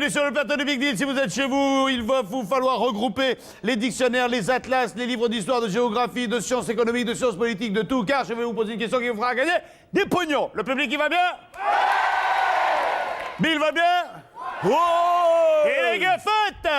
Bienvenue sur le plateau de Big Deal. Si vous êtes chez vous, il va vous falloir regrouper les dictionnaires, les atlas, les livres d'histoire, de géographie, de sciences économiques, de sciences politiques, de tout, car je vais vous poser une question qui vous fera gagner des pognons. Le public, il va bien? Bill va bien? Oh! Et les gars, faites!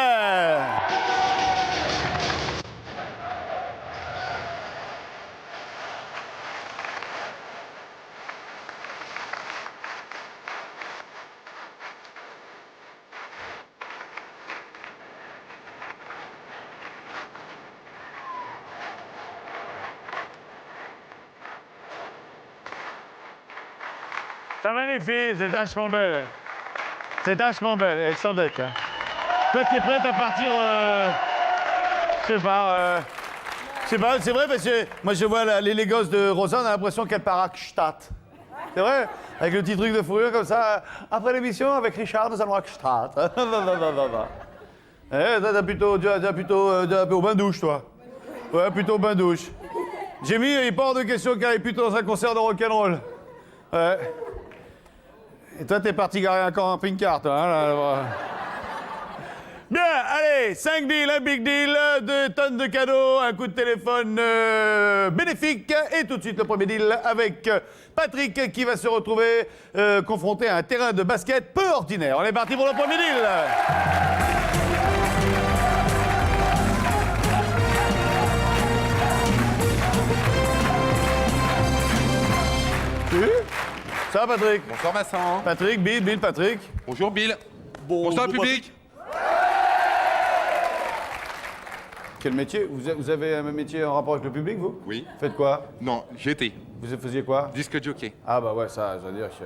C'est magnifique, c'est vachement belle. C'est vachement belle, elle s'en deck. Hein. Toi, tu es prête à partir, je sais pas, c'est vrai parce que moi je vois les gosses de Rosa, on a l'impression qu'elle part à Gstaad. C'est vrai? Avec le petit truc de fourrure comme ça. Après l'émission, avec Richard, nous allons à Gstaad. T'as plutôt au bain-douche, toi. Ouais, plutôt au bain-douche. Jimmy, il part de question qu'il aille plutôt dans un concert de rock'n'roll. Ouais. Et toi, t'es parti garer un camping-car, toi, hein, là. Bien, allez, 5 deals, un big deal, 2 tonnes de cadeaux, un coup de téléphone bénéfique. Et tout de suite, le premier deal avec Patrick qui va se retrouver confronté à un terrain de basket peu ordinaire. On est parti pour le premier deal. Ça va, Patrick? Bonsoir Vincent. Patrick, Bill, Patrick. Bonjour Bill. Bonsoir public. Quel métier? Vous avez un métier en rapport avec le public, vous? Oui. Faites quoi? Non, j'étais Vous faisiez quoi? disque jockey. Ah bah ouais, ça veut dire que...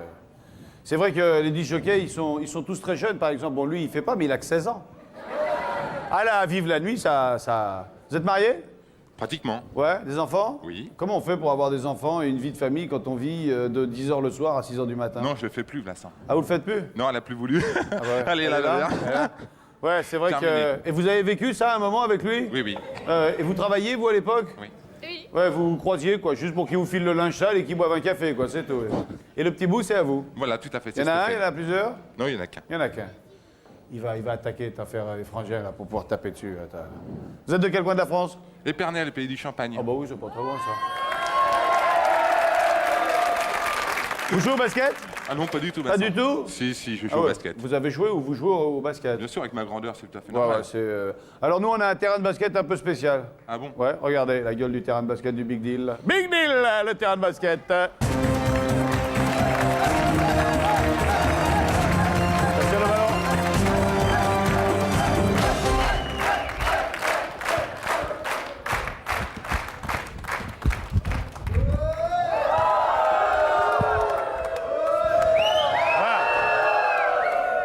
C'est vrai que les disc jockeys, ils sont tous très jeunes, par exemple. Bon, lui, il fait pas, mais il a que 16 ans. Ah là, vivre la nuit, ça... Vous êtes mariés? Pratiquement. Ouais, des enfants? Oui. Comment on fait pour avoir des enfants et une vie de famille quand on vit de 10h le soir à 6h du matin? Non, je le fais plus Vincent. Ah, vous le faites plus? Non, elle a plus voulu. Ah ouais. Allez, là, là. Ouais, c'est vrai Terminé. que... Et vous avez vécu ça un moment avec lui? Oui, oui. Et vous travailliez, vous, à l'époque? Oui. Oui. Ouais, vous vous croisiez, quoi, juste pour qu'il vous file le linge sale et qu'il boive un café, quoi, c'est tout. Et le petit bout, c'est à vous? Voilà, tout à fait. Il y en a un, il y en a plusieurs? Non, il y en a qu'un. Il y en a qu'un. Il va attaquer ta affaire étrangère, là, pour pouvoir taper dessus. Là, vous êtes de quel coin de la France? Épernay, le pays du champagne. Ah bah oui, c'est pas trop loin, ça. Vous jouez au basket? Ah non, pas du tout Pas Vincent. du tout? Si, si, je joue Ah au ouais. basket. Vous avez joué ou vous jouez au basket? Bien sûr, avec ma grandeur, c'est tout à fait Ouais, normal. ouais, c'est... Alors nous, on a un terrain de basket un peu spécial. Ah bon? Ouais, regardez, la gueule du terrain de basket du Big Deal. Big Deal, le terrain de basket. Attention le ballon.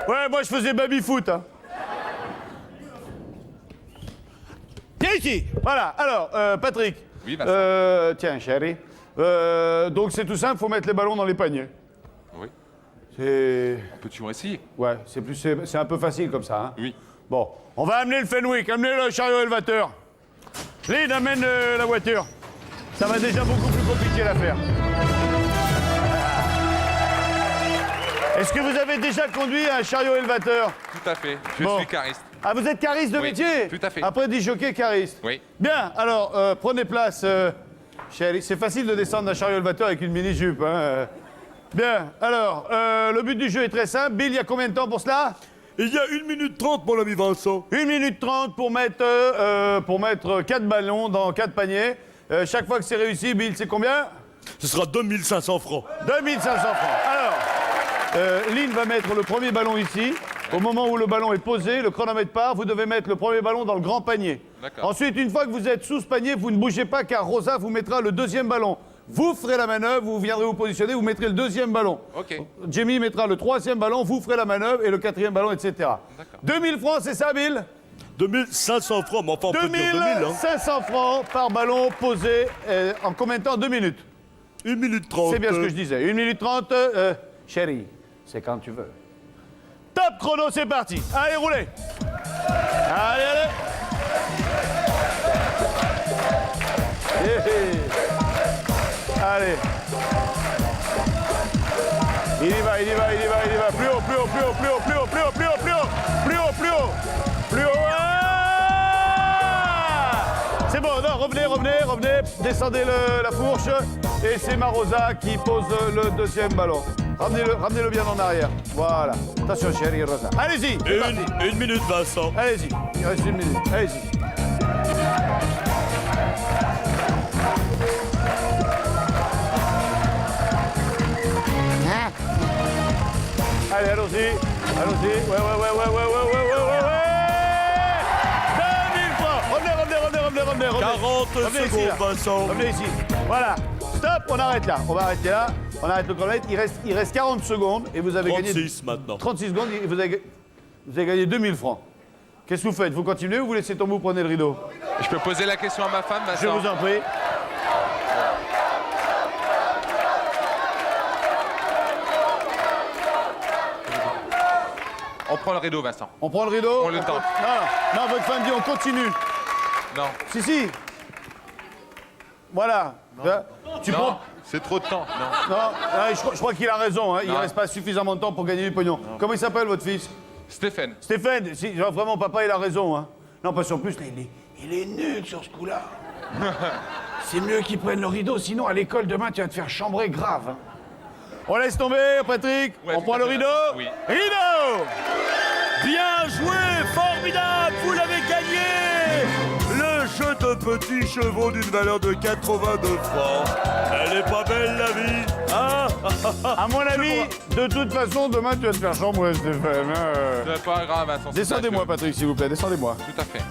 Ouais, moi je faisais baby-foot. Hein. Viens ici. Voilà. Alors, Patrick. Oui, Vincent. Tiens, chérie. Donc c'est tout simple, faut mettre les ballons dans les paniers. Oui. C'est... On peut toujours essayer. Ouais, c'est un peu facile comme ça. Hein. Oui. Bon, on va amener le Fenwick, amener le chariot élevateur. Lynn, amène la voiture. Ça va déjà beaucoup plus compliqué l'affaire. Est-ce que vous avez déjà conduit un chariot élevateur? Tout à fait. Je Bon. suis cariste. Ah, vous êtes cariste de Oui, métier? tout à fait. Après, dit jockey, cariste. Oui. Bien, alors, prenez place, chérie. C'est facile de descendre d'un chariot élevateur avec une mini-jupe. Hein. Bien, alors, le but du jeu est très simple. Bill, il y a combien de temps pour cela? Il y a 1 minute 30, mon ami Vincent. 1 minute 30 pour mettre 4 ballons dans 4 paniers. Chaque fois que c'est réussi, Bill, c'est combien? Ce sera 2500 francs. 2500 francs. Alors, Lynn va mettre le premier ballon ici. Au moment où le ballon est posé, le chronomètre part, vous devez mettre le premier ballon dans le grand panier. D'accord. Ensuite, une fois que vous êtes sous ce panier, vous ne bougez pas car Rosa vous mettra le deuxième ballon. Vous ferez la manœuvre, vous viendrez vous positionner, vous mettrez le deuxième ballon. Ok. Jamie mettra le troisième ballon, vous ferez la manœuvre et le quatrième ballon, etc. D'accord. 2000 francs, c'est ça, Bill? 2500 francs, mais enfin on peut dire 2000, hein. 2500 francs par ballon posé en combien de temps? 2 minutes. 1 minute 30. C'est bien ce que je disais. 1 minute 30, chérie, c'est quand tu veux. Top chrono, c'est parti. Allez, roulez. Allez, allez. Allez. Il y va, il y va, il y va, il y va. Plus haut, plus haut, plus haut, plus haut, plus haut, plus haut, plus haut, plus haut. C'est bon, non, revenez, descendez la fourche. Et c'est Marosa qui pose le deuxième ballon. Ramenez-le bien en arrière. Voilà. Attention, chérie Rosa. Allez-y, c'est parti. Une minute, Vincent. Allez-y, il reste 1 minute. Allez-y. Allez, allons-y. Allons-y. Ouais. 2000 francs. Revenez. 40 Revenez ici, secondes, là. Vincent. Revenez ici. Voilà. Stop, on arrête là. On va arrêter là. On arrête le chronomètre. Il reste 40 secondes et vous avez gagné... 36 maintenant. 36 secondes et vous avez gagné 2000 francs. Qu'est-ce que vous faites? Vous continuez ou vous laissez tomber, vous prenez le rideau? Je peux poser la question à ma femme, Vincent? Je vous en prie. On prend le rideau, Vincent. On prend le rideau? On le tente. Non, votre femme dit on continue. Non. Si. Voilà. Tu Non, prends... c'est trop de temps. Non. Non, je crois qu'il a raison. Hein. Il ne Non. reste pas suffisamment de temps pour gagner du pognon. Comment il s'appelle, votre fils? Stéphane. Stéphane. Genre, vraiment, papa, il a raison. Hein. Non, parce qu'en plus, là, il est nul sur ce coup-là. C'est mieux qu'il prenne le rideau, sinon, à l'école, demain, tu vas te faire chambrer grave. Hein. On laisse tomber, Patrick. Ouais, on tout prend à le fait, rideau. oui. Rideau. Bien joué, formidable, vous l'avez gagné. Le jeu de petits chevaux d'une valeur de 82 francs. Elle est pas belle la vie, hein? À mon avis, de toute façon, demain, tu vas te faire chambrer, Stéphane. Hein. C'est pas grave, Vincent. c'est Descendez-moi, pas Patrick, s'il vous plaît. Descendez-moi. Tout à fait.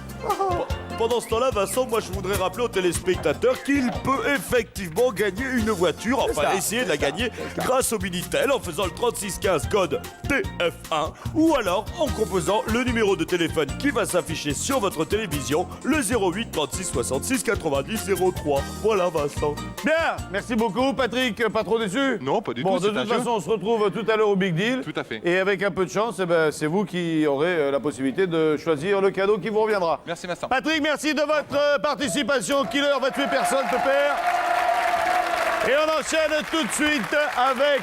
Pendant ce temps-là, Vincent, moi je voudrais rappeler aux téléspectateurs qu'il peut effectivement gagner une voiture, enfin ça. essayer de la gagner grâce au Minitel en faisant le 3615 code TF1 ou alors en composant le numéro de téléphone qui va s'afficher sur votre télévision, le 08 36 66 90 03. Voilà Vincent. Bien, merci beaucoup, Patrick. Pas trop déçu? Non, pas du Bon, tout, de c'est un toute jeu. façon, on se retrouve tout à l'heure au Big Deal. Tout à fait. Et avec un peu de chance, eh ben, c'est vous qui aurez la possibilité de choisir le cadeau qui vous reviendra. Merci, Vincent. Patrick, merci de votre participation. Killer va tuer personne, te père. Et on enchaîne tout de suite avec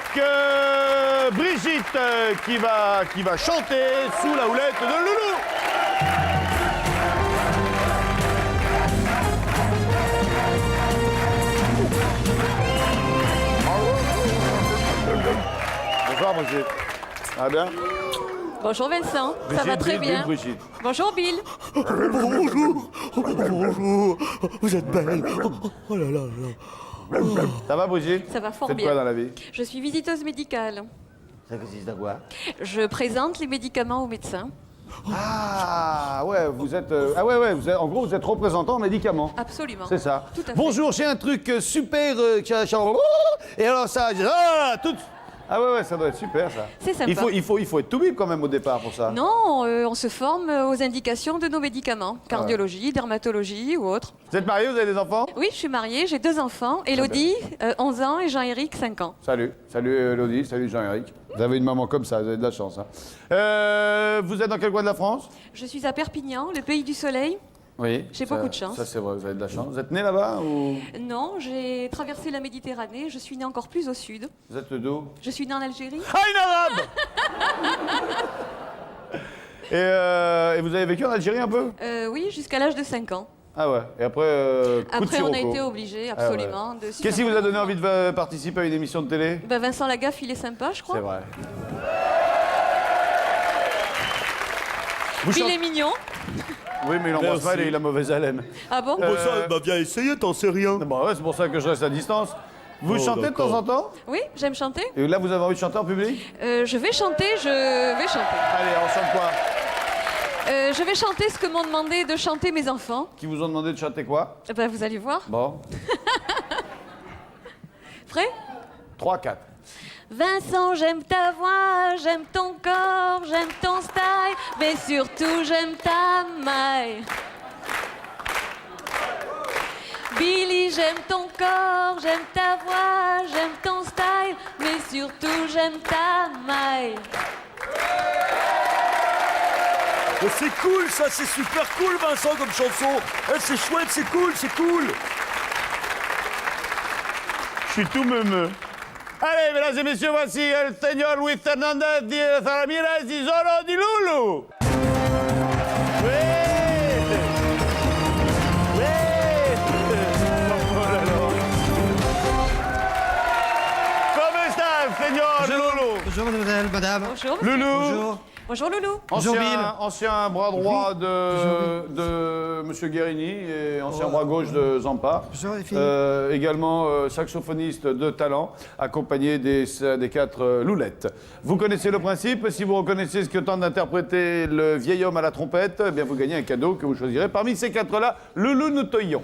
Brigitte qui va chanter sous la houlette de Loulou. Bonsoir, Brigitte. Ça va bien? Bonjour Vincent, ça va très bien. Brigitte. Bonjour Bill. Bonjour, bonjour, vous êtes belle. Oh là là là. Ça va, Brigitte? Ça va fort Faites bien. quoi dans la vie? Je suis visiteuse médicale. Ça consiste à quoi? Je présente les médicaments aux médecins. Ah ouais, vous êtes en gros vous êtes représentant en médicaments. Absolument. C'est ça. Tout à fait. Bonjour, j'ai un truc super et alors ça tout. Ah ouais, ça doit être super ça. C'est sympa. Il faut être tout bip quand même au départ pour ça. Non, on se forme aux indications de nos médicaments. Cardiologie, dermatologie ou autre. Vous êtes marié, vous avez des enfants? Oui, je suis mariée, j'ai 2 enfants. Élodie, 11 ans, et Jean-Éric, 5 ans. Salut Elodie, salut Jean-Éric. Vous avez une maman comme ça, vous avez de la chance. Hein. Vous êtes dans quel coin de la France? Je suis à Perpignan, le pays du soleil. Oui. J'ai ça- beaucoup de chance. Ça c'est vrai, vous avez de la chance. Vous êtes né là-bas ou Non, j'ai traversé la Méditerranée, je suis née encore plus au sud. vous êtes d'où? Je suis née en Algérie. Ah, une arabe. Et vous avez vécu en Algérie un peu? Oui, jusqu'à l'âge de 5 ans. Ah ouais. Et après, coup de Après, on a sirocco. été obligés, absolument, de suivre. Qu'est-ce qui vous a donné envie de participer à une émission de télé? Ben, Vincent Lagaffe, il est sympa, je crois. C'est vrai. Vous Puis il chantez- est mignon. Oui, mais il embrasse Merci. mal et il a mauvaise haleine. Ah bon Bon, ça, bah viens essayer, t'en sais rien. Bon, ouais, c'est pour ça que je reste à distance. Vous Oh, chantez de temps d'accord. en temps? Oui, j'aime chanter. Et là, vous avez envie de chanter en public? Je vais chanter. Allez, on chante quoi? Je vais chanter ce que m'ont demandé de chanter mes enfants. Qui vous ont demandé de chanter quoi? Ben, vous allez voir. Bon. Prêt? 3, 4. Vincent, j'aime ta voix, j'aime ton corps, j'aime ton style, mais surtout j'aime ta maille. Billy, j'aime ton corps, j'aime ta voix, j'aime ton style, mais surtout j'aime ta maille. Mais c'est cool ça, c'est super cool Vincent comme chanson. Eh, c'est chouette, c'est cool, c'est cool. Je suis tout meumeux. Allez, mesdames et messieurs, voici el señor Luis Fernández de Ramirez y Zoro di Lulu. Oui. Oui. madame. Bonjour. Loulou. Bonjour. Bonjour Loulou. Bonjour, Bill. Ancien bras droit de Monsieur Guérini et ancien bras gauche de Zampa. Bonjour, les filles. Également saxophoniste de talent, accompagné des 4 loulettes. Vous connaissez le principe. Si vous reconnaissez ce que tente d'interpréter le vieil homme à la trompette, eh bien vous gagnez un cadeau que vous choisirez. Parmi ces 4-là, Loulou nous toillons.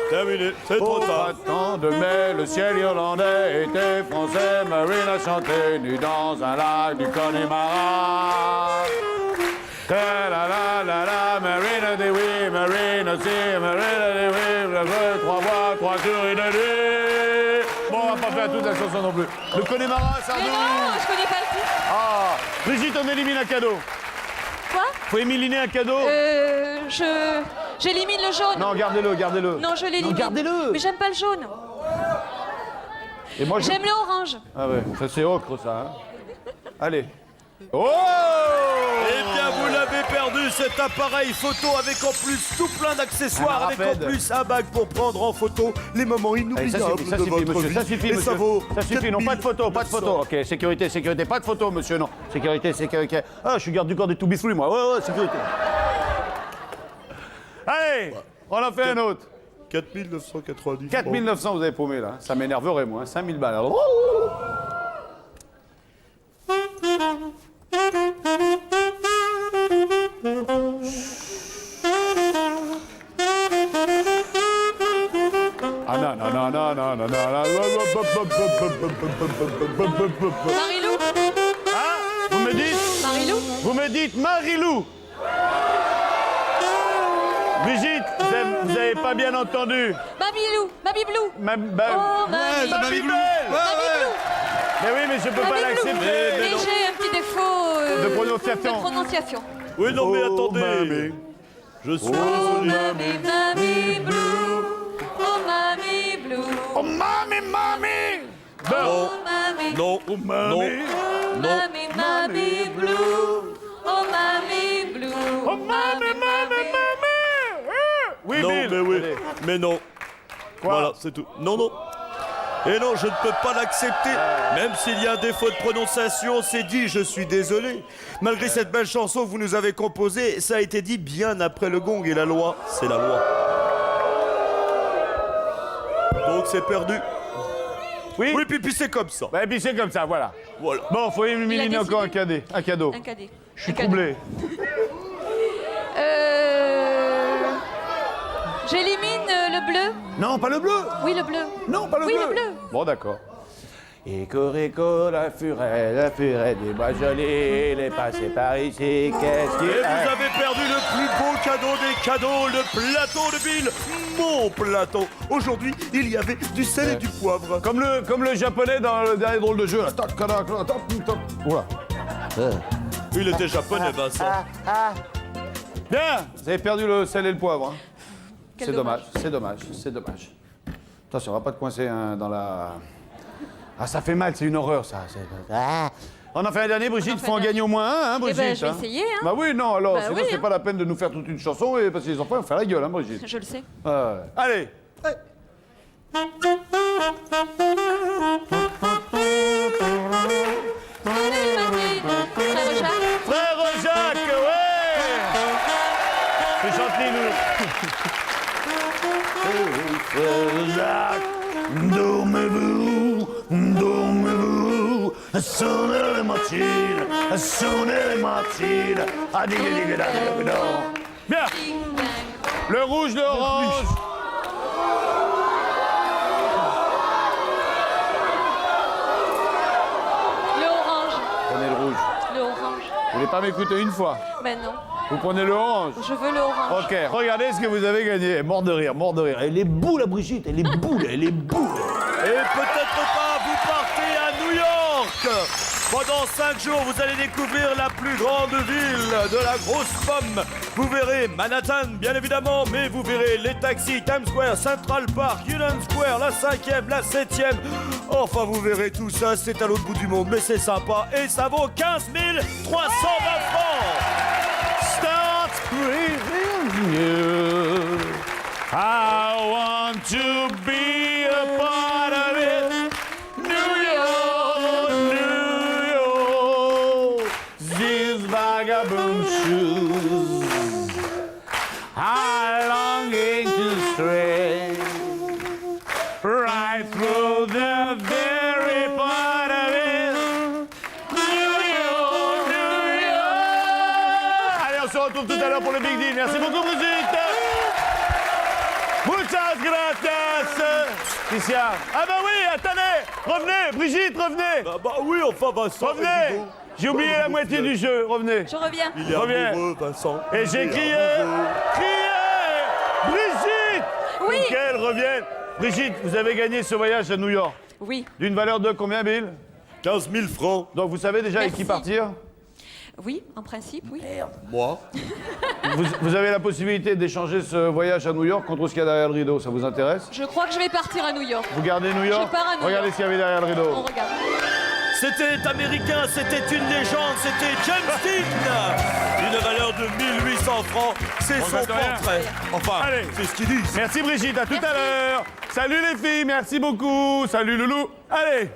Terminé, c'est trop Au tard. printemps de mai, le ciel irlandais était français. Marine a chanté nu dans un lac du Connemara. Ta la la la la, Marine a dit oui, Marine aussi, Marine a dit oui, 3 mois, 3 jours et 2 nuits. Bon, on va pas faire toute la chanson non plus. Le Connemara, Mais Sardou. non, je connais pas le titre. Ah, Brigitte, on élimine un cadeau. Quoi Faut éliminer un cadeau. J'élimine le jaune. Non, gardez-le, gardez-le. Non, je l'élimine. Non, gardez-le. Mais j'aime pas le jaune. Et moi, J'aime le orange. Ah ouais, ça c'est ocre ça. Hein. Allez. Oh! Eh bien, vous l'avez perdu, cet appareil photo avec en plus tout plein d'accessoires, Un avec en rapide. plus un bac pour prendre en photo les moments Allez, inoubliables ça de suffit, votre monsieur, vie. ça suffit, Et monsieur. ça vaut Ça suffit, non, pas de photo, pas de photo. Ok, sécurité, sécurité, pas de photo, monsieur, non. Sécurité, sécurité. Ah, je suis garde du corps des To Be Free, moi. Ouais, sécurité. Allez, on en fait un autre. 4990 francs. 4900, vous avez paumé, là. Ça m'énerverait, moi. 5000 balles. Alors. Ah non, non, non, non, non, non, non. Marilou. Hein? Marilou. Vous me dites Marilou. Brigitte, vous avez pas bien entendu. Mabilou. Mabiblou. Ma, Oh, Mabilou. Babybel. Mabiblou. Mais oui, mais je peux pas Mabiblou. l'accepter. Mais j'ai un petit défaut De prononciation. de prononciation. Oui, non, mais Oh, attendez. mamie. Je suis Oh, désolé. mamie, mamie blue. Oh, mamie blue. Oh, mamie, mamie. Oh, mamie. Non, Oh, non, mamie. non. Mamie, mamie blue. Oh, mamie blue. Oh, mamie, mamie, mamie. Oui, Non, Bill. mais oui, Allez. mais non. Quoi? Voilà, c'est tout. Non, non. Et non, je ne peux pas l'accepter. Même s'il y a un défaut de prononciation, c'est dit, je suis désolé. Malgré cette belle chanson que vous nous avez composée, ça a été dit bien après le gong et la loi, c'est la loi. Donc c'est perdu. Oui. Oui, puis c'est comme ça. Bah, et puis c'est comme ça, voilà. Voilà. Bon, faut éliminer décidé. encore un cadeau. Un cadeau. Un cadet. Je suis troublé. J'élimine le bleu. Non, pas le bleu. Oui, le bleu. Non, pas le Oui, bleu. le bleu. Bon, d'accord. Icorico, la furet des bois jolis, il est passé par ici, qu'est-ce Et qu'il vous a? avez perdu le plus beau cadeau des cadeaux, le plateau de Bill, mon plateau. Aujourd'hui, il y avait du sel et du poivre. Comme le japonais dans le dernier drôle de jeu, là. Tac, tac, tac, tac, tac. Voilà. Il était japonais, Vincent. Bien, vous avez perdu le sel et le poivre. Hein. Quel C'est dommage, c'est dommage, c'est dommage. Attention, on va pas te coincer hein, dans la... Ah, ça fait mal, c'est une horreur, ça. Ah. On en fait un dernier, Brigitte, il faut en gagner au moins un, hein, Brigitte. Eh ben, je vais hein. essayer, hein. Bah oui, non, alors, Bah sinon oui, c'est hein. pas la peine de nous faire toute une chanson, et parce que les enfants vont faire la gueule, hein, Brigitte. Je le sais. Allez. Frère Jacques. Frère Jacques, ouais. C'est gentil, nous. Frère Jacques, dormez-vous, dormez-vous. Sonnez les matines, sonnez les matines. Ah, bien. Le rouge, l'orange. Le orange. Prenez le rouge. Le orange. Vous voulez pas m'écouter une fois? Ben non. Vous prenez le orange. Je veux le orange. Ok, regardez ce que vous avez gagné. Mort de rire, mort de rire. Elle est boule, la Brigitte, elle est boule, elle est boule. Et peut-être pas, vous partez à New York Pendant 5 jours, vous allez découvrir la plus grande ville de la grosse pomme. Vous verrez Manhattan, bien évidemment, mais vous verrez les taxis, Times Square, Central Park, Union Square, la 5e, la 7e. Enfin, vous verrez tout ça, c'est à l'autre bout du monde, mais c'est sympa et ça vaut 15 320 francs. Start breathing you. I want to be a part of it. New York, New York. These vagabond shoes. I longing to stray right through the very part of it. New York, New York. Allez, on se retrouve tout à l'heure pour le Big Deal. Merci beaucoup, Brigitte. Muchas gracias. Christian. Ah bah oui, attendez. Revenez, Brigitte, revenez. Bah oui, enfin, Vincent. Revenez. Hugo. J'ai oublié la moitié du jeu. Revenez. Je reviens. Il est Reviens. amoureux, Vincent. Et j'ai Il est crié. amoureux. Brigitte. Oui. Pour qu'elle revienne. Brigitte, vous avez gagné ce voyage à New York. Oui. D'une valeur de combien, Bill? 15 000 francs. Donc vous savez déjà avec qui Merci. partir? Oui, en principe, oui. Moi. Vous avez la possibilité d'échanger ce voyage à New York contre ce qu'il y a derrière le rideau. Ça vous intéresse? Je crois que je vais partir à New York. Vous gardez New York? Je pars à New Regardez York. ce qu'il y avait derrière le rideau. On regarde. C'était américain, c'était une légende, c'était James Dean. Une valeur de 1800 francs, c'est On son reste rien. portrait. Enfin, Allez. c'est ce qu'ils disent. Merci Brigitte, à tout à l'heure. Salut les filles, merci beaucoup. Salut Loulou. Allez,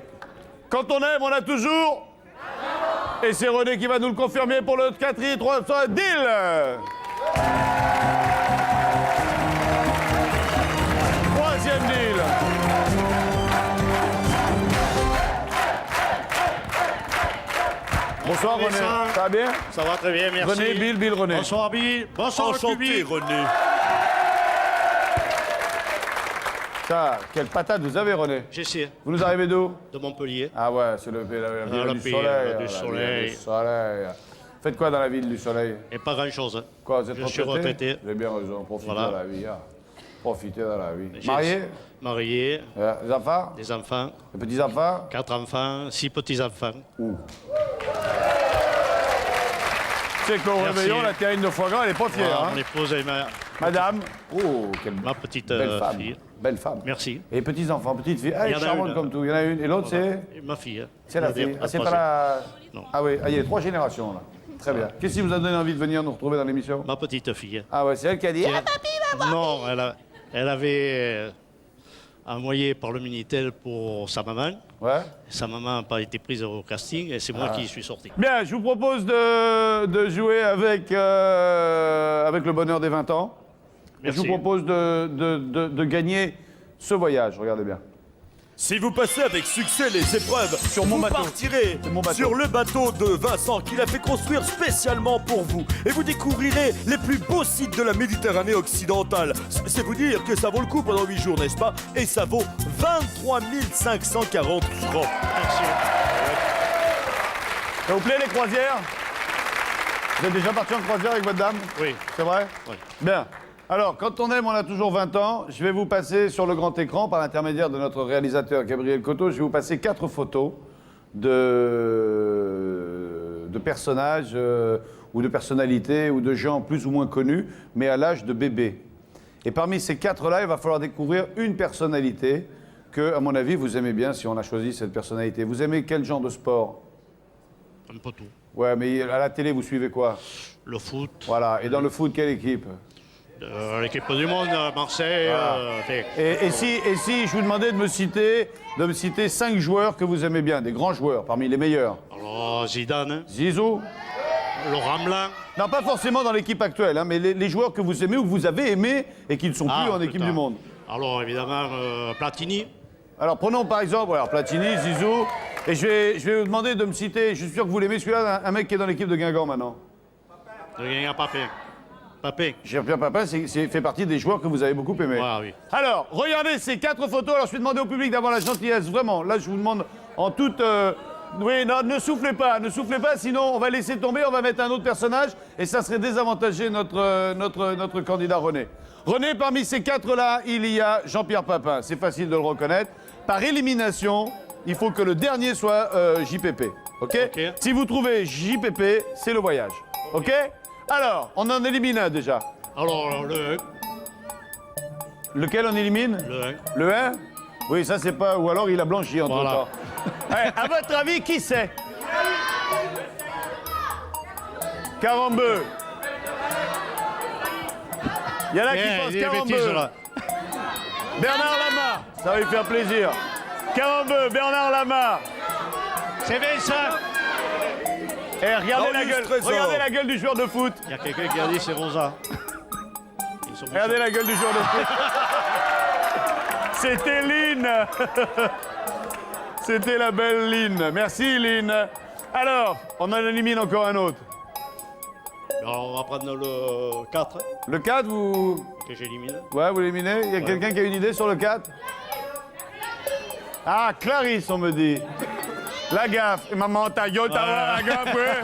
quand on aime, on a toujours... Et c'est René qui va nous le confirmer pour le 4 300 deal. Troisième deal. Bonsoir René, Bonsoir. ça va bien? Ça va très bien, merci. René, Bill, René. Bonsoir, Bill. Bonsoir, le Enchanté, public. René. Ça, quelle patate vous avez René? J'essaie. Vous nous arrivez d'où? De Montpellier. Ah ouais, c'est la ville le du pays, soleil. du la soleil. ville du soleil. Faites quoi dans la ville du soleil? Et pas grand-chose. Hein. Quoi, vous êtes Je suis retraité. Vous avez bien raison, profitez Voilà. de la vie. Hein. Profitez de la vie. J'ai- Marié? Marié, Des enfants? des enfants, Des petits-enfants? 4 enfants, 6 petits-enfants. C'est qu'au Merci. réveillon, la terrine de foie gras, elle est pas fière. Voilà, hein. mon épouse et Madame? Oh, quelle ma petite belle femme. fille. Belle femme. Merci. Et petits-enfants, petites filles. Ah, Il elle y est en a charmante une. comme tout. Il y en a une. Et l'autre, Voilà. c'est? Et ma fille. C'est la fille. Ah, c'est pas la... Non. Ah oui, ah, il y a 3 générations, là. Très bien. Qu'est-ce qui vous a donné envie de venir nous retrouver dans l'émission? Ma petite fille. Ah ouais, c'est elle qui a dit... Elle- Ah, papi, maman. Non, elle avait envoyé par le Minitel pour sa maman. Ouais. Sa maman n'a pas été prise au casting et c'est moi qui suis sorti. Bien, je vous propose de jouer avec le bonheur des 20 ans. Et je Merci. vous propose de gagner ce voyage. Regardez bien. Si vous passez avec succès les épreuves, Sur mon vous bateau. partirez C'est mon bateau. sur le bateau de Vincent qu'il a fait construire spécialement pour vous. Et vous découvrirez les plus beaux sites de la Méditerranée occidentale. C'est vous dire que ça vaut le coup pendant 8 jours, n'est-ce pas? Et ça vaut 23 540 francs. Merci. Ça vous plaît les croisières? Vous êtes déjà parti en croisière avec votre dame? Oui. C'est vrai? Oui. Bien. Alors, quand on aime, on a toujours 20 ans. Je vais vous passer sur le grand écran, par l'intermédiaire de notre réalisateur Gabriel Coteau, je vais vous passer 4 photos de personnages ou de personnalités ou de gens plus ou moins connus, mais à l'âge de bébé. Et parmi ces 4-là, il va falloir découvrir une personnalité que, à mon avis, vous aimez bien si on a choisi cette personnalité. Vous aimez quel genre de sport? Un peu tout. Ouais, mais à la télé, vous suivez quoi? Le foot, Voilà. Et dans le foot, quelle équipe? l'équipe du monde, Marseille. Et si je vous demandais de me citer 5 joueurs que vous aimez bien, des grands joueurs, parmi les meilleurs? Alors, Zidane, Zizou? Laurent Blanc. Non, pas forcément dans l'équipe actuelle, hein, mais les joueurs que vous aimez ou que vous avez aimés et qui ne sont plus en équipe putain. du monde. Alors, évidemment, Platini. Alors prenons par exemple alors, Platini, Zizou, et je vais vous demander de me citer, je suis sûr que vous l'aimez celui-là, un mec qui est dans l'équipe de Guingamp maintenant. De Guingamp Papin. Papin. Jean-Pierre Papin fait partie des joueurs que vous avez beaucoup aimés. Voilà, oui. Alors, regardez ces 4 photos. Alors, je vais demander au public d'avoir la gentillesse, vraiment. Là, je vous demande en toute... Oui, non, ne soufflez pas, sinon on va laisser tomber, on va mettre un autre personnage, et ça serait désavantager notre candidat René. René, parmi ces 4-là, il y a Jean-Pierre Papin. C'est facile de le reconnaître. Par élimination, il faut que le dernier soit JPP. OK? Ok. Si vous trouvez JPP, c'est le voyage. OK? Alors, on en élimine un déjà. Alors, le 1. Lequel on élimine? Le 1. Le 1? Oui, ça c'est pas... Ou alors il a blanchi entre Voilà. temps. Allez, à votre avis, qui c'est? Carambeu. Il y en a qui pensent des Carambeu. bêtises, là. Bernard Lama, ça va lui faire plaisir. Carambeu, Bernard Lama. C'est Vincent. Eh, regardez la Laurence gueule. Trésor. Regardez la gueule du joueur de foot. Il y a quelqu'un qui a dit c'est Rosa. Ils sont Regardez la gueule du joueur de foot. C'était Lynn. C'était la belle Lynn. Merci Lynn. Alors, on en élimine encore un autre. Alors, on va prendre le 4 Le 4, vous... que j'élimine. Ouais, vous l'éliminez? Il y a quelqu'un qui a une idée sur le 4? Ah, Clarisse, on me dit. La gaffe. Et maman, ta gueule, t'as Voilà. la gaffe, ouais.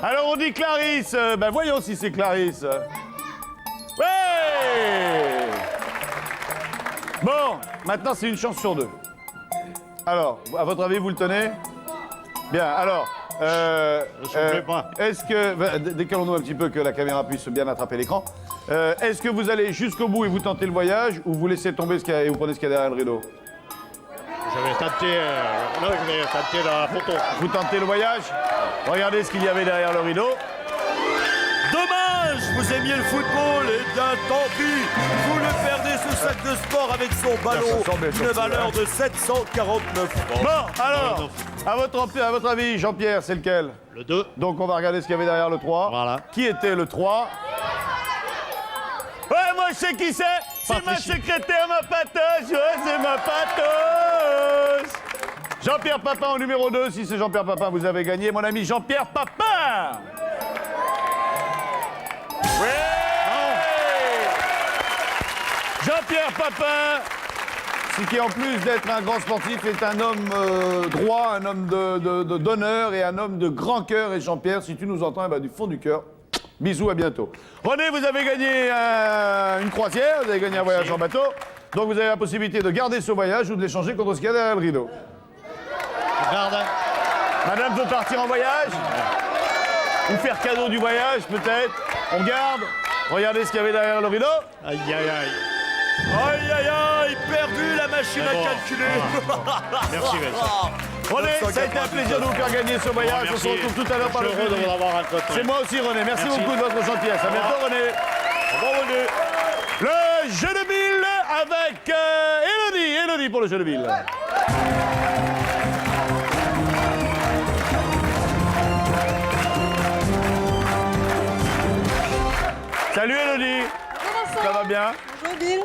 Alors, on dit Clarisse. Ben, voyons si c'est Clarisse. Ouais! Bon, maintenant, c'est une chance sur deux. Alors, à votre avis, vous le tenez? Bien, alors... Je ne pas. Est-ce que... Décalons-nous un petit peu que la caméra puisse bien attraper l'écran. Est-ce que vous allez jusqu'au bout et vous tentez le voyage ou vous laissez tomber ce qu'il y a et vous prenez ce qu'il y a derrière le rideau? Je vais tenter, là, je vais tenter la photo. Vous tentez le voyage? Regardez ce qu'il y avait derrière le rideau. Dommage, vous aimiez le football, et bien tant pis. Vous le perdez ce sac de sport avec son ballon Ça ressemble à d'une sortir, valeur hein. de 749 francs. Bon, alors, à votre avis, Jean-Pierre, c'est lequel? Le 2. Donc on va regarder ce qu'il y avait derrière le 3. Voilà. Qui était le 3? Ouais, moi je sais qui c'est. C'est ma Patricia. secrétaire, ma patoche. Ouais, c'est ma patoche. Jean-Pierre Papin au numéro 2. Si c'est Jean-Pierre Papin, vous avez gagné, mon ami Jean-Pierre Papin. Jean-Pierre Papin, ce qui en plus d'être un grand sportif est un homme droit, un homme d'honneur et un homme de grand cœur. Et Jean-Pierre, si tu nous entends, eh ben, du fond du cœur, bisous, à bientôt. René, vous avez gagné une croisière, vous avez gagné un voyage en bateau. Donc vous avez la possibilité de garder ce voyage ou de l'échanger contre ce qu'il y a derrière le rideau. Regarde. Madame veut partir en voyage? Ou faire cadeau du voyage, peut-être? On garde? Regardez ce qu'il y avait derrière le rideau. Aïe, aïe, aïe. Aïe aïe aïe, perdu la machine C'est à bon. calculer. Merci, Vincent. René, ça a été un plaisir de vous faire gagner ce voyage. On se Merci. retrouve tout à l'heure par Je le suis heureux de jury. vous avoir rencontré. C'est moi aussi, René. Merci Merci. beaucoup de votre gentillesse. À bientôt, René. Au revoir, René. Le jeu de Bill avec Élodie. Élodie pour le jeu de Bill. Salut, Élodie. Ça va bien? Bonjour Bill.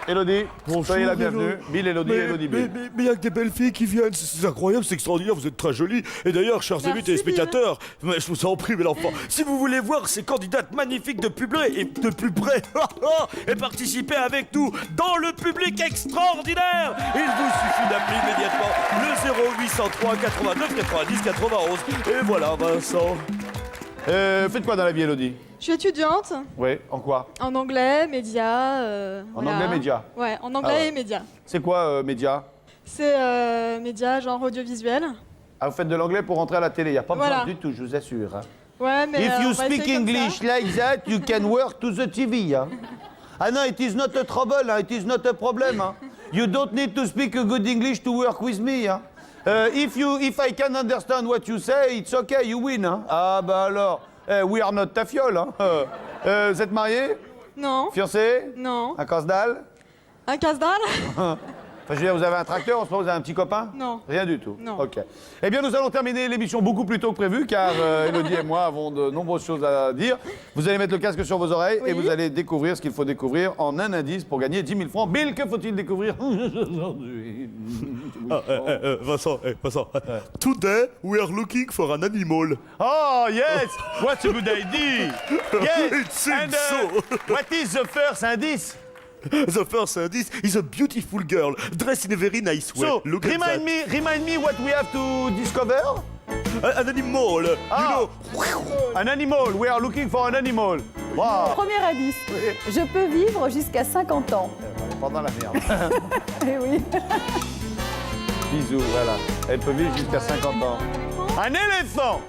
Élodie, soyez la bienvenue. Bill, Élodie, Élodie, Bill. Mais il y a que des belles filles qui viennent, c'est incroyable, c'est extraordinaire, vous êtes très jolie. Et d'ailleurs, chers amis Merci, téléspectateurs, mais je vous en prie, mais l'enfant, si vous voulez voir ces candidates magnifiques de plus près et et participer avec nous dans le public extraordinaire, il vous suffit d'appeler immédiatement le 0803 89 90 91. Et voilà, Vincent. Faites quoi dans la vie, Élodie? Je suis étudiante Oui, en quoi? en anglais, médias. En anglais, médias. Ouais, en anglais Ah ouais. et médias. C'est quoi, média? C'est médias genre audiovisuel. Ah, vous faites de l'anglais pour rentrer à la télé, il n'y a pas Voilà. besoin du tout, je vous assure. Hein. Ouais, mais If you on va speak essayer comme English ça. like that, you can work to the TV. Hein. Ah non, it is not a trouble, hein. It is not a problem. Hein. You don't need to speak a good English to work with me. Hein. If I can understand what you say, it's okay, you win. Hein. Ah bah alors, we are not ta fiole. Hein. Vous êtes marié? Non, Fiancé? non. Un casse-dalle? Un casse-dalle? Enfin, je veux dire, vous avez un tracteur, en ce moment, vous avez un petit copain? Non. Rien du tout? Non. Ok. Eh bien, nous allons terminer l'émission beaucoup plus tôt que prévu, car Élodie et moi avons de nombreuses choses à dire. Vous allez mettre le casque sur vos oreilles et Oui. vous allez découvrir ce qu'il faut découvrir en un indice pour gagner 10 000 francs. Bill, que faut-il découvrir aujourd'hui? Vincent, today we are looking for an animal. Oh, yes! What a good idea! Yes! It seems And, so. what is the first indice? The first indice is a beautiful girl dressed in a very nice way. So, Look at remind me what we have to discover? that. An animal, Ah. you know. An animal. We are looking for an animal. Wow! Premier indice, je peux vivre jusqu'à 50 ans. Pendant la merde. Eh oui. Bisous, voilà. Elle peut vivre jusqu'à 50 ans. Un éléphant!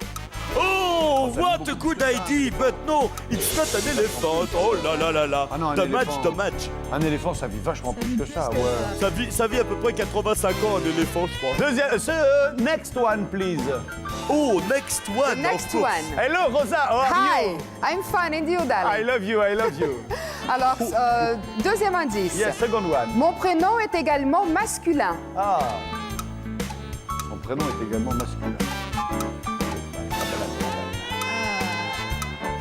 Oh, what a good idea, but no, it's not an elephant. Oh là là là là. Ah non, un dommage, éléphant. dommage. Un éléphant, ça vit vachement plus que ça, ouais. Ça vit à peu près 85 ans, un éléphant, je crois. Deuxième, next one, please. Oh, next one. Next of course. one. Hello, Rosa, how are Hi, you? I'm fine and you, I darling. love you, I love you. Alors, deuxième indice. Yes, second one. Mon prénom est également masculin. Ah. Son prénom est également masculin.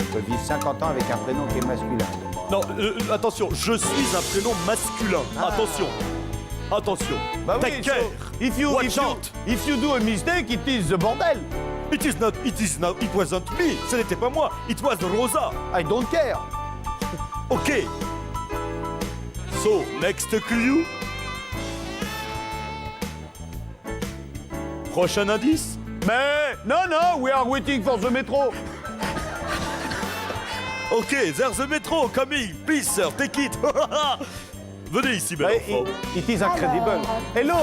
On peut vivre 50 ans avec un prénom qui est masculin. Non, attention, je suis un prénom masculin. Attention. Attention. Bah oui, Take care. so if you do a mistake, it is the bordel. It wasn't me. Ce n'était pas moi. It was Rosa. I don't care. Ok. So, next clue. Prochain indice. Mais non, we are waiting for the metro. Ok, there's the metro coming. Please, sir, take it. Venez ici, bel enfant. It is incredible. Hello.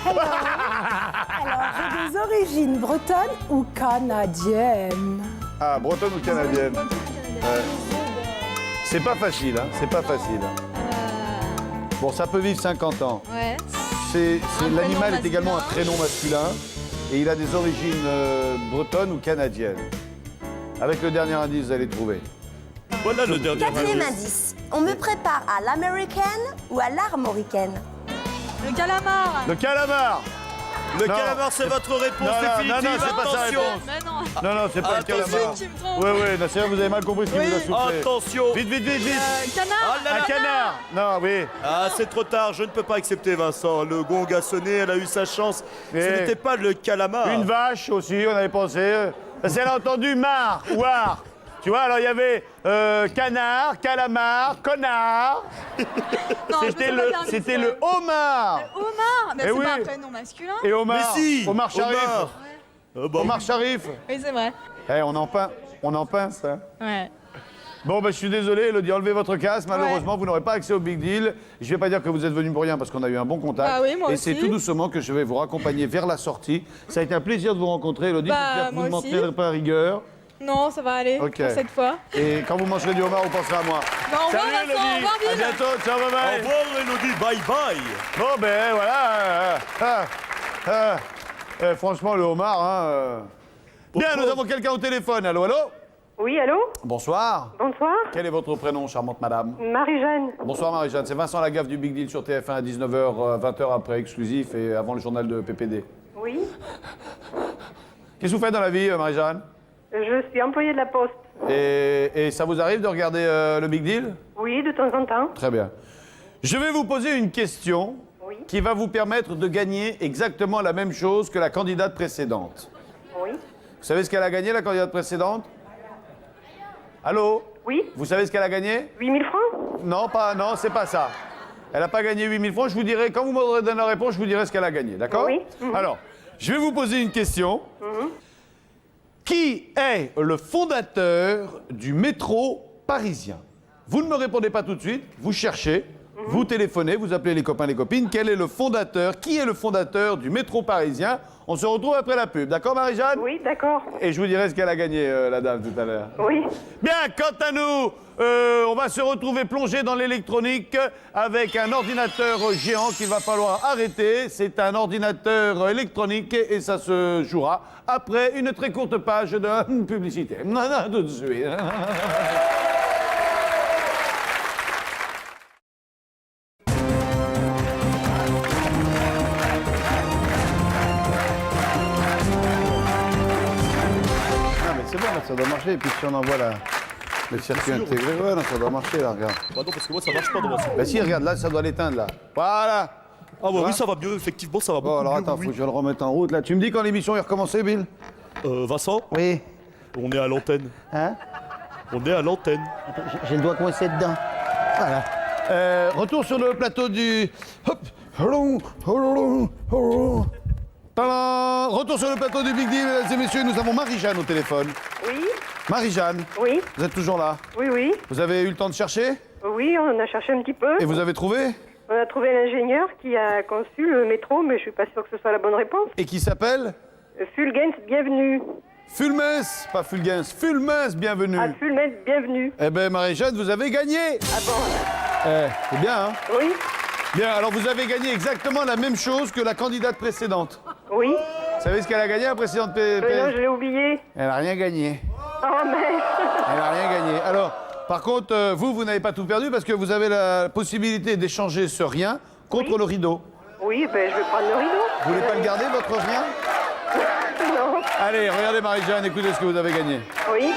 Alors, j'ai des origines bretonnes ou canadiennes. Ah, bretonne ou canadienne? Ouais. C'est pas facile, hein. C'est pas facile. Bon, ça peut vivre 50 ans. Ouais. L'animal prénom est également un masculin. prénom masculin et il a des origines bretonnes ou canadiennes. Avec le dernier indice, vous allez trouver. Voilà le dernier Quatrième indice. indice. On me prépare à l'américaine ou à l'armoricaine. Le calamar. Le calamar. Le Non. calamar, c'est votre réponse Non, définitive. non, c'est pas sa Attention. réponse. Mais non. Non, c'est pas le Attention. calamar. Tu me trompes. Oui, non, c'est vrai, vous avez mal compris ce qu'il Oui. vous a soufflé. Attention. Vite. Canard. Ah là là. Un canard. Non, oui. Ah, c'est trop tard, je ne peux pas accepter, Vincent. Le gong a sonné, elle a eu sa chance. Ce Et- n'était pas le calamar. Une vache aussi, on avait pensé. Parce qu'elle a entendu mar ou ar. Tu vois, alors il y avait canard, calamar, connard. Non, je C'était peux pas dire un c'était mot. le homard. Homard. Mais Eh c'est oui. pas un prénom masculin. Et Omar. Mais si, Omar Sharif. Omar. Bah, Omar Sharif. Oui, c'est vrai. Eh, on en pince, hein. Ouais. Bon, je suis désolé, Elodie, enlevez votre casque. Malheureusement, vous n'aurez pas accès au Big Deal. Je vais pas dire que vous êtes venu pour rien parce qu'on a eu un bon contact. Bah oui, moi Et aussi. c'est tout doucement que je vais vous raccompagner vers la sortie. Ça a été un plaisir de vous rencontrer, Elodie. Bah, J'espère que vous moi ne m'en aussi. tiendrez pas à rigueur. Non, ça va aller Ok. pour cette fois. Et quand vous mangerez du homard, vous penserez à moi. Bah, au revoir, Salut, Vincent. Elodie. Au revoir, À Bill. bientôt. Ciao, bye Au bye. revoir, Elodie. Bye bye. Bon, voilà. Franchement, le homard, hein. Bien, nous avons quelqu'un au téléphone. Allô, allô? Oui, allô? Bonsoir. Bonsoir. Quel est votre prénom, charmante madame? Marie-Jeanne. Bonsoir Marie-Jeanne, c'est Vincent Lagaffe du Big Deal sur TF1 à 19h, 20h après exclusif et avant le journal de PPD. Oui. Qu'est-ce que vous faites dans la vie, Marie-Jeanne? Je suis employée de la Poste. Et ça vous arrive de regarder le Big Deal? Oui, de temps en temps. Très bien. Je vais vous poser une question Oui. qui va vous permettre de gagner exactement la même chose que la candidate précédente. Oui. Vous savez ce qu'elle a gagné, la candidate précédente? Allô? Oui. Vous savez ce qu'elle a gagné? 8 000 francs? Non, c'est pas ça. Elle n'a pas gagné 8 000 francs. Je vous dirai, quand vous m'aurez donné la réponse, je vous dirai ce qu'elle a gagné, d'accord? Oui. Mhm. Alors, je vais vous poser une question. Qui est le fondateur du métro parisien? Vous ne me répondez pas tout de suite, vous cherchez, vous téléphonez, vous appelez les copains, les copines. Quel est le fondateur? Qui est le fondateur du métro parisien? On se retrouve après la pub, d'accord Marie-Jeanne? Oui, d'accord. Et je vous dirai ce qu'elle a gagné, la dame, tout à l'heure. Oui. Bien, quant à nous, on va se retrouver plongé dans l'électronique avec un ordinateur géant qu'il va falloir arrêter. C'est un ordinateur électronique et ça se jouera après une très courte page de publicité. Tout de suite. Non mais c'est bon, là, ça doit marcher. Et puis si on envoie le circuit intégré, ouais, non, ça doit marcher là, regarde. Bah non, parce que moi, ça marche pas dans ma salle. Bah si, regarde, là, ça doit l'éteindre, là. Voilà. Ah ouais, oui, ça va mieux, effectivement, ça va beaucoup Bon, alors mieux, attends, oui, faut que je le remette en route, là. Tu me dis quand l'émission est recommencée, Bill? Vincent, Oui. on est à l'antenne. Hein? On est à l'antenne. J'ai le doigt coincé dedans. Voilà. Retour sur le plateau du... Hop. Tadam. Retour sur le plateau du Big Deal, mesdames et messieurs, nous avons Marie-Jeanne au téléphone. Oui. Marie-Jeanne, Oui. vous êtes toujours là? Oui, oui. Vous avez eu le temps de chercher? Oui, on a cherché un petit peu. Et vous avez trouvé? On a trouvé l'ingénieur qui a conçu le métro, mais je suis pas sûre que ce soit la bonne réponse. Et qui s'appelle Fulgens, bienvenue. Fulmens, pas Fulgens, Fulmens, bienvenue. Ah, Fulgens, bienvenue. Eh ben Marie-Jeanne, vous avez gagné. Ah bon? C'est bien, hein? Oui, Bien, alors vous avez gagné exactement la même chose que la candidate précédente. oui. Vous savez ce qu'elle a gagné, la précédente Non, je l'ai oublié. Elle n'a rien gagné. Oh, mais... Elle n'a rien gagné. Alors, par contre, vous n'avez pas tout perdu parce que vous avez la possibilité d'échanger ce rien contre le rideau. Oui, ben je vais prendre le rideau. Vous voulez pas le garder, votre rien? Non. Allez, regardez Marie-Jeanne, écoutez ce que vous avez gagné. Oui.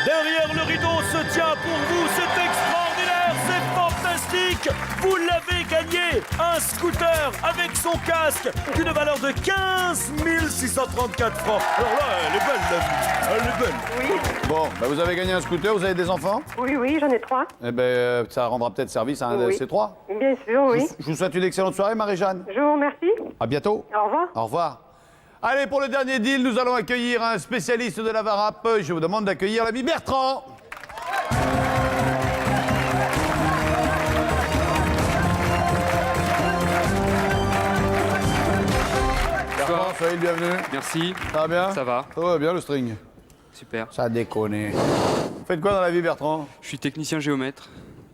Derrière le rideau se tient pour vous, c'est extraordinaire, c'est fantastique. Vous l'avez gagné, un scooter avec son casque d'une valeur de 15 634 francs. Alors là, elle est belle, la vie. Elle est belle. Oui. Bon, bah vous avez gagné un scooter, vous avez des enfants? Oui, oui, j'en ai 3. Eh ben, ça rendra peut-être service à un de Oui. ces trois. Bien sûr, oui. Je vous souhaite une excellente soirée, Marie-Jeanne. Je vous remercie. À bientôt. Au revoir. Au revoir. Allez, pour le dernier deal, nous allons accueillir un spécialiste de la varap. Je vous demande d'accueillir l'ami Bertrand. Bertrand, soyez le bienvenu. Merci, Ça va bien? ça va, Ça va bien, le string. super. Ça a déconné. Vous faites quoi dans la vie, Bertrand? Je suis technicien géomètre.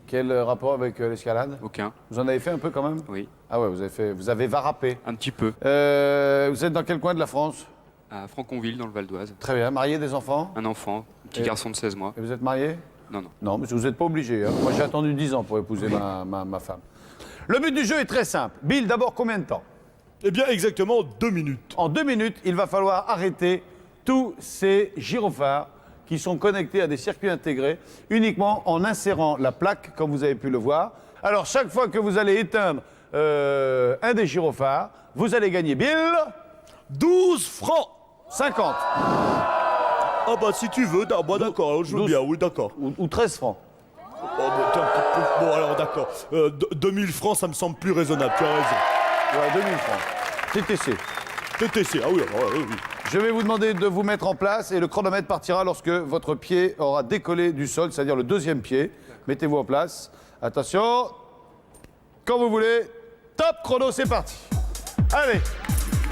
Quel rapport avec l'escalade? Aucun, Vous en avez fait un peu quand même? oui, Ah ouais, vous avez varapé. un petit peu. Vous êtes dans quel coin de la France? À Franconville, dans le Val d'Oise. Très bien. Marié, des enfants? Un enfant, un petit Et- garçon de 16 mois. Et vous êtes marié? Non, non. Non, mais vous n'êtes pas obligé. Hein. Moi, j'ai attendu 10 ans pour épouser ma femme. Le but du jeu est très simple. Bill, d'abord, combien de temps? Eh bien, exactement 2 minutes. En 2 minutes, il va falloir arrêter tous ces gyrophares qui sont connectés à des circuits intégrés uniquement en insérant la plaque, comme vous avez pu le voir. Alors, chaque fois que vous allez éteindre un des gyrophares, vous allez gagner, Bill, 12 francs. 50 Ah bah si tu veux, bah, d'accord, je veux 12. bien, oui, d'accord. ou 13 francs. Oh, bah, t'es un petit peu- Bon, alors d'accord. 2000 francs, ça me semble plus raisonnable, tu as raison. Ouais, 2000 francs. TTC. TTC, ah oui, oui. Je vais vous demander de vous mettre en place et le chronomètre partira lorsque votre pied aura décollé du sol, c'est-à-dire le deuxième pied. Mettez-vous en place. Attention. Quand vous voulez. Top chrono, c'est parti. Allez.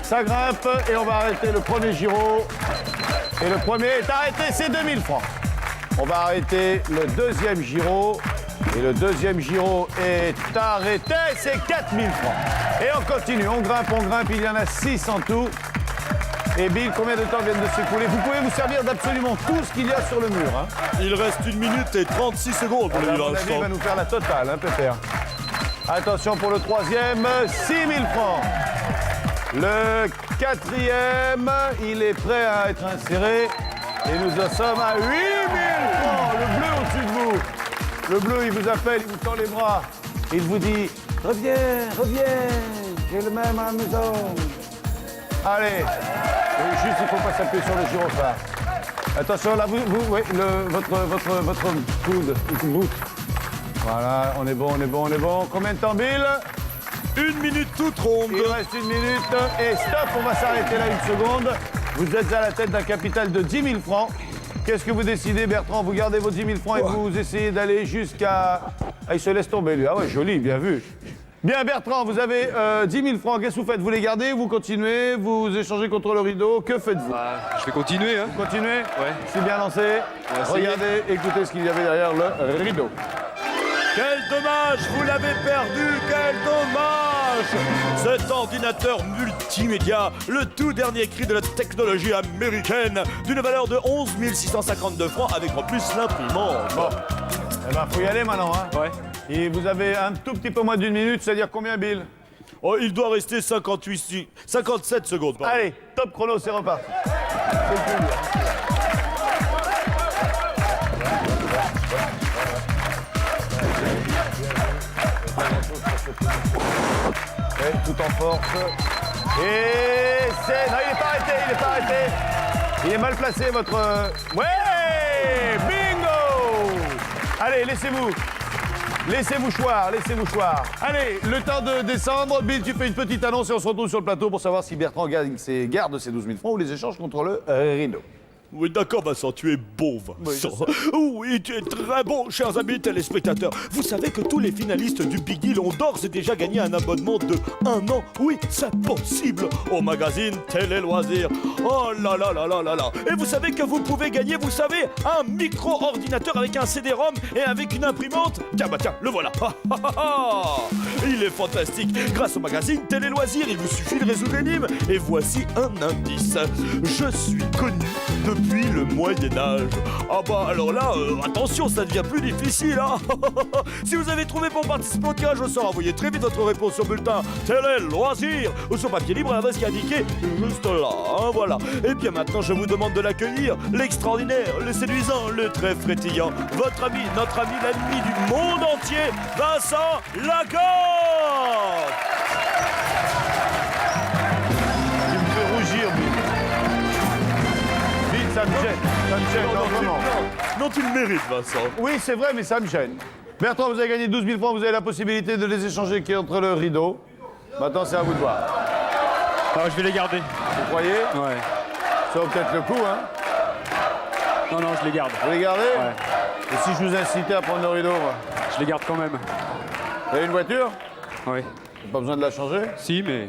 Ça grimpe et on va arrêter le premier gyro. Et le premier est arrêté, c'est 2000 francs. On va arrêter le deuxième gyro. Et le deuxième gyro est arrêté, c'est 4000 francs. Et on continue, on grimpe, il y en a 6 en tout. Et Bill, combien de temps vient de s'écouler? Vous pouvez vous servir d'absolument tout ce qu'il y a sur le mur. Hein. Il reste 1 minute et 36 secondes pour À le mon avis, il va nous faire la totale, hein, Pépère. Attention pour le troisième, 6000 francs. Le quatrième, il est prêt à être inséré. Et nous en sommes à 8000 francs. Le bleu au-dessus de vous. Le bleu, il vous appelle, il vous tend les bras. Il vous dit, reviens, j'ai le même à la maison. Allez, juste il ne faut pas s'appuyer sur le gyrophare. Attention, là, ouais, votre coude. Voilà, on est bon. Combien de temps, Bill? 1 minute toute ronde. Il reste 1 minute et stop, on va s'arrêter là 1 seconde. Vous êtes à la tête d'un capital de 10 000 francs. Qu'est-ce que vous décidez, Bertrand? Vous gardez vos 10 000 francs et vous essayez d'aller jusqu'à... Ah, il se laisse tomber, lui. Ah ouais, joli, bien vu. Bien, Bertrand, vous avez 10 000 francs. Qu'est-ce que vous faites? Vous les gardez? Vous continuez? Vous échangez contre le rideau? Que faites-vous? Bah, je vais continuer, hein. Continuez? Ouais. C'est bien lancé. va essayer. Regardez, écoutez ce qu'il y avait derrière le rideau. Quel dommage, vous l'avez perdu, quel dommage! Cet ordinateur multimédia, le tout dernier cri de la technologie américaine, d'une valeur de 11 652 francs, avec en plus l'imprimante. Bon, eh ben, faut y aller maintenant, hein. Ouais. Et vous avez un tout petit peu moins d'1 minute, c'est-à-dire combien, Bill? Oh, il doit rester 57 secondes. pardon. Allez, top chrono, c'est reparti. C'est le plus dur. Et tout en force. Et c'est... Non, il n'est pas arrêté. Il est mal placé, votre... Ouais! Bingo! Allez, laissez-vous choir. Allez, le temps de descendre. Bill, tu fais une petite annonce et on se retrouve sur le plateau pour savoir si Bertrand garde ses 12 000 francs ou les échange contre le rideau. Oui, d'accord, Vincent, tu es bon, Vincent. Oui, tu es très bon, chers amis téléspectateurs. Vous savez que tous les finalistes du Big Deal ont d'ores et déjà gagné un abonnement de 1 an. Oui, c'est possible, au magazine Télé Loisirs. Oh là là là là là là. Et vous savez que vous pouvez gagner, vous savez, un micro-ordinateur avec un CD-ROM et avec une imprimante. Tiens, bah tiens, le voilà. Il est fantastique. Grâce au magazine Télé Loisirs, il vous suffit de résoudre l'énigme. Et voici un indice. Je suis connu depuis le Moyen-Âge. Ah bah alors là, attention, ça devient plus difficile, hein. Si vous avez trouvé pour participer au tirage au sort, envoyez très vite votre réponse sur bulletin Télé Loisirs ou sur papier libre à l'adresse qui est indiquée juste là, hein, voilà. Et bien maintenant, je vous demande de l'accueillir, l'extraordinaire, le séduisant, le très frétillant, votre ami, notre ami, l'ami du monde entier, Vincent Lagorce. Tu me fais rougir, Bill. Bill, ça me gêne. Ça me gêne, non, vraiment. Non, tu le mérites, Vincent. Oui, c'est vrai, mais ça me gêne. Bertrand, vous avez gagné 12 000 francs, vous avez la possibilité de les échanger qui est entre le rideau. Maintenant, c'est à vous de voir. Ah, je vais les garder. Vous croyez? Ouais. Ça vaut peut-être le coup, hein? Non, non, je les garde. Vous les gardez? Ouais. Et si je vous incitais à prendre le rideau, moi? Je les garde quand même. Vous avez une voiture? Ouais. Pas besoin de la changer? Si, mais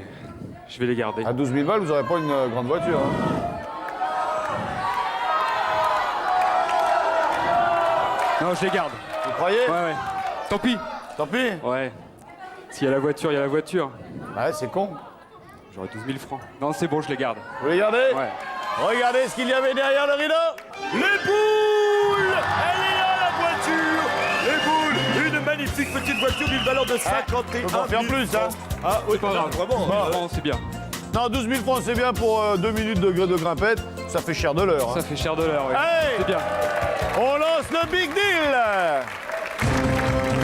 je vais les garder. À 12 000 balles, vous n'aurez pas une grande voiture, hein? Non, je les garde. Vous croyez? Ouais, ouais. Tant pis. Tant pis. Ouais. S'il y a la voiture, il y a la voiture. Ouais, c'est con. J'aurai 12 000 francs. Non, c'est bon, je les garde. Vous les gardez? Ouais. Regardez ce qu'il y avait derrière le rideau. Les boules! Elle est là, la voiture! Les boules! Une magnifique petite voiture d'une valeur de 51 000 on peut en faire plus, hein. Ah oui, Pas grave. vraiment. Non, c'est bien. Non, 12 000 francs, c'est bien pour 2 minutes de grimpette. Ça fait cher de l'heure. Hein. Ça fait cher de l'heure, ouais. Hey! C'est bien. On lance le Big Deal.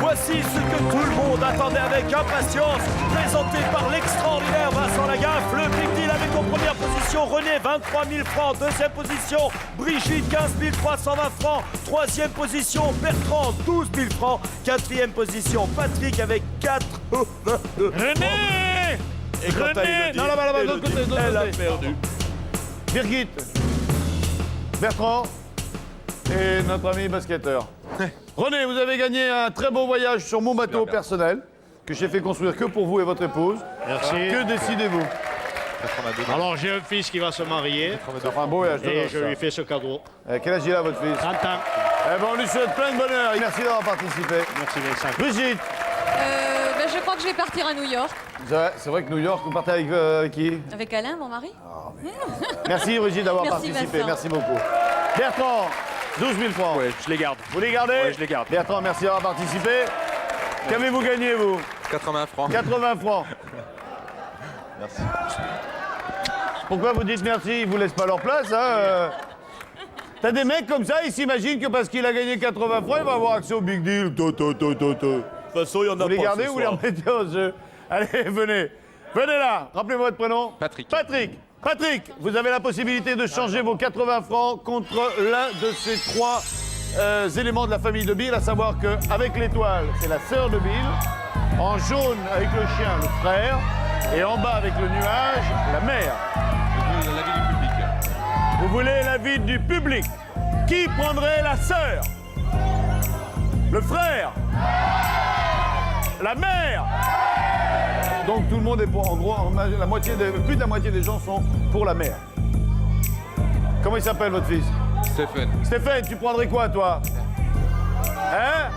Voici ce que tout le monde attendait avec impatience. Présenté par l'extraordinaire Vincent Lagaffe, le Big Deal avec en première position René, 23 000 francs. Deuxième position, Brigitte, 15 320 francs. Troisième position, Bertrand, 12 000 francs. Quatrième position, Patrick avec 4. René! Et quant à René! Élodie, Non, là-bas, de l'autre côté, de l'autre elle a côté. perdu. Birgit, Bertrand et notre ami basketteur. René, vous avez gagné un très beau voyage sur mon bateau personnel que j'ai fait construire que pour vous et votre épouse. Merci. Que décidez-vous? Alors, j'ai un fils qui va se marier Ça fera un beau voyage. et de je noces, lui fais ce cadeau. ça. Quel âge il a, votre fils? 30 ans. Eh ben, on lui souhaite plein de bonheur. Merci d'avoir participé. Merci, Vincent. Brigitte, Je crois que je vais partir à New York c'est vrai que New York, vous partez avec qui? avec Alain, mon mari. Merci, Brigitte, d'avoir Merci, participé. Vincent. Merci beaucoup. Bertrand, 12 000 francs. Ouais, je les garde. Vous les gardez? Ouais, je les garde. Bertrand, merci d'avoir participé. Qu'avez-vous gagné, vous? 80 francs. 80 francs. Merci. Pourquoi vous dites merci? Ils vous laissent pas leur place, hein? T'as des mecs comme ça, ils s'imaginent que parce qu'il a gagné 80 francs, il va avoir accès au Big Deal. De toute façon, il y en a Vous les pas gardez ce ou vous les soir. remettez au jeu? Allez, venez. Venez là. Rappelez-moi votre prénom. Patrick. Patrick. Patrick, vous avez la possibilité de changer vos 80 francs contre l'un de ces trois éléments de la famille de Bill, à savoir qu'avec l'étoile, c'est la sœur de Bill. En jaune, avec le chien, le frère. Et en bas, avec le nuage, la mère. L'avis du public. Vous voulez l'avis du public. Qui prendrait la sœur? Le frère? La mère? Donc tout le monde est pour, en gros, la moitié plus de la moitié des gens sont pour la mère. Comment il s'appelle votre fils? Stéphane. Stéphane, tu prendrais quoi toi? Hein?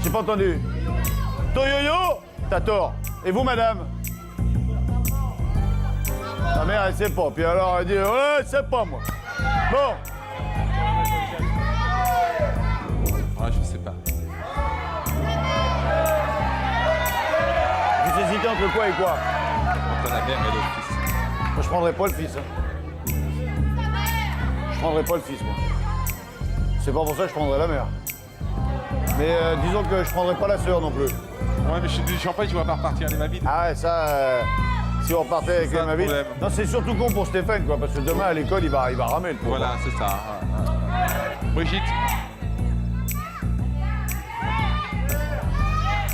J'ai pas entendu. Toyoyo? T'as tort. Et vous madame? Ta mère elle sait pas, puis alors elle dit ouais c'est pas moi. Bon. Ah, je sais pas. Vous hésitez entre quoi et quoi? Entre la mère et le fils. Moi je prendrais pas le fils. Hein. Je prendrais pas le fils moi. C'est pas pour ça que je prendrais la mère. Mais disons que je prendrais pas la sœur non plus. Ouais, mais je suis du champagne, tu vas pas repartir les mamies. Ah ouais, ça, si on repartait avec ça, ma le vie. problème. Non, c'est surtout con pour Stéphane, quoi, parce que demain à l'école, il va ramer le pauvre. Voilà, c'est ça. Brigitte.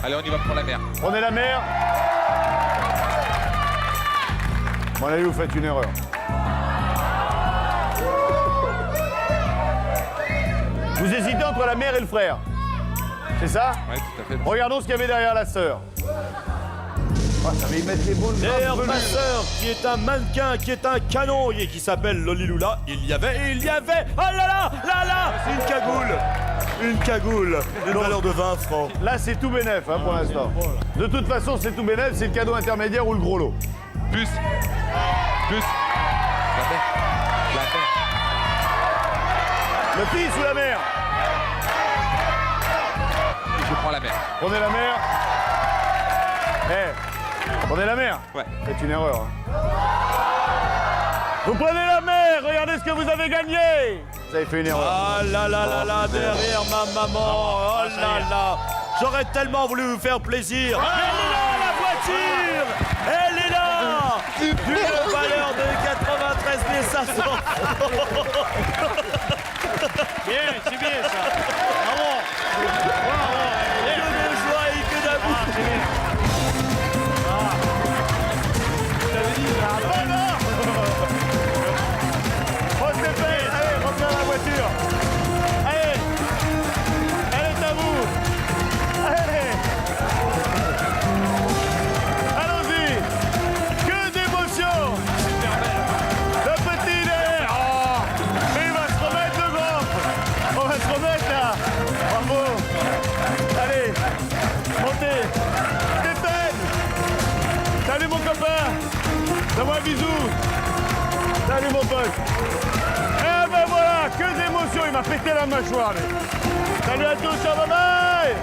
Allez, on y va pour la mère. Prenez la mère. À mon avis, vous faites une erreur. entre la mère et le frère. C'est ça? Ouais, tout à fait. Regardons ce qu'il y avait derrière la sœur. Ah, ça va y mettre les boules. Derrière ma sœur, qui est un mannequin, qui est un canon et qui s'appelle Lolilula, il y avait, oh là là, une cagoule, d'une valeur de 20 francs. Là, c'est tout bénef hein, pour l'instant. De toute façon, c'est tout bénef, c'est le cadeau intermédiaire ou le gros lot. Plus. La mère. Le fils ou la mère? Je prends la mère. Prenez la mère. Prenez la mère. Ouais. C'est une erreur. Hein. Vous prenez la mère, regardez ce que vous avez gagné. Vous avez fait une erreur. Ah là là là là, derrière ma maman, oh là là. J'aurais tellement voulu vous faire plaisir. Elle est là, la voiture. Elle est là. D'une valeur de 93 500. Bien, c'est bien ça. Bravo. Que de joie et que d'amour. Oh, c'est fait. Allez, rentrez dans la voiture. Allez. Elle est à vous. Allez. Allons-y. Que d'émotion. Le petit derrière. Oh. Mais il va se remettre le grand. On va se remettre là. Bravo. Allez. Montez. Stéphane. Salut mon copain. Donne-moi un bisou. Salut mon pote. Eh ben voilà, que d'émotion. Il m'a pété la mâchoire. Lui. Salut à tous, bye bye.